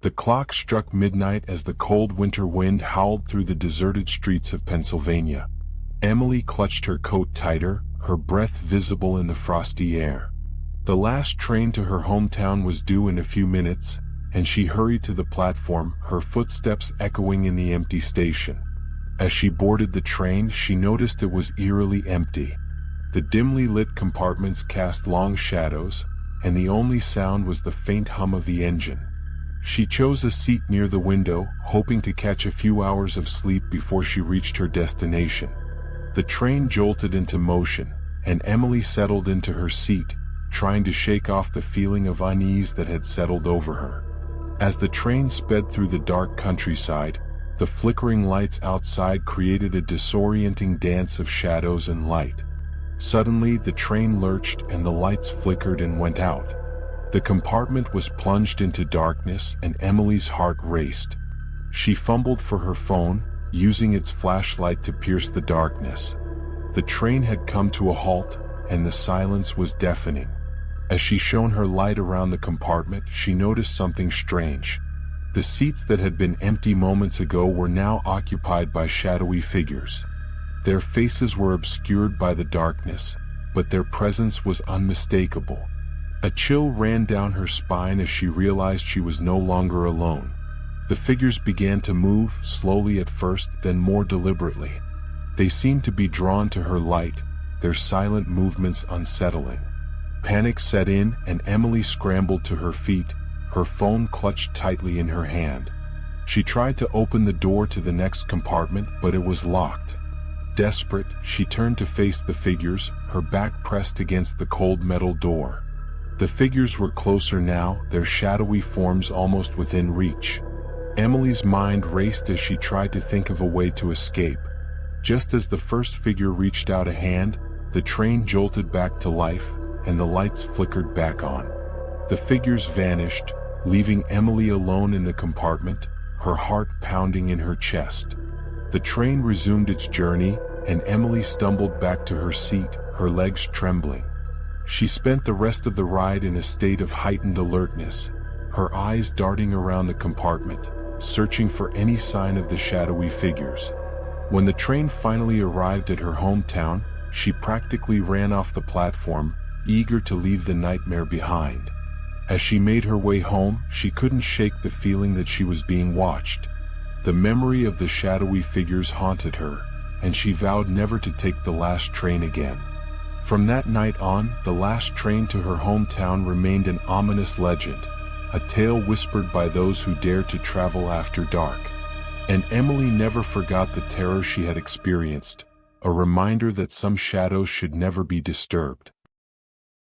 The clock struck midnight as the cold winter wind howled through the deserted streets of Pennsylvania. Emily clutched her coat tighter, her breath visible in the frosty air. The last train to her hometown was due in a few minutes, and she hurried to the platform, her footsteps echoing in the empty station. As she boarded the train, she noticed it was eerily empty. The dimly lit compartments cast long shadows, and the only sound was the faint hum of the engine. She chose a seat near the window, hoping to catch a few hours of sleep before she reached her destination. The train jolted into motion, and Emily settled into her seat, trying to shake off the feeling of unease that had settled over her. As the train sped through the dark countryside, the flickering lights outside created a disorienting dance of shadows and light. Suddenly, the train lurched and the lights flickered and went out. The compartment was plunged into darkness and Emily's heart raced. She fumbled for her phone, using its flashlight to pierce the darkness. The train had come to a halt, and the silence was deafening. As she shone her light around the compartment, she noticed something strange. The seats that had been empty moments ago were now occupied by shadowy figures. Their faces were obscured by the darkness, but their presence was unmistakable. A chill ran down her spine as she realized she was no longer alone. The figures began to move, slowly at first, then more deliberately. They seemed to be drawn to her light, their silent movements unsettling. Panic set in, and Emily scrambled to her feet, her phone clutched tightly in her hand. She tried to open the door to the next compartment, but it was locked. Desperate, she turned to face the figures, her back pressed against the cold metal door. The figures were closer now, their shadowy forms almost within reach. Emily's mind raced as she tried to think of a way to escape. Just as the first figure reached out a hand, the train jolted back to life, and the lights flickered back on. The figures vanished, leaving Emily alone in the compartment, her heart pounding in her chest. The train resumed its journey, and Emily stumbled back to her seat, her legs trembling. She spent the rest of the ride in a state of heightened alertness, her eyes darting around the compartment, searching for any sign of the shadowy figures. When the train finally arrived at her hometown, she practically ran off the platform, eager to leave the nightmare behind. As she made her way home, she couldn't shake the feeling that she was being watched. The memory of the shadowy figures haunted her, and she vowed never to take the last train again. From that night on, the last train to her hometown remained an ominous legend, a tale whispered by those who dared to travel after dark. And Emily never forgot the terror she had experienced, a reminder that some shadows should never be disturbed.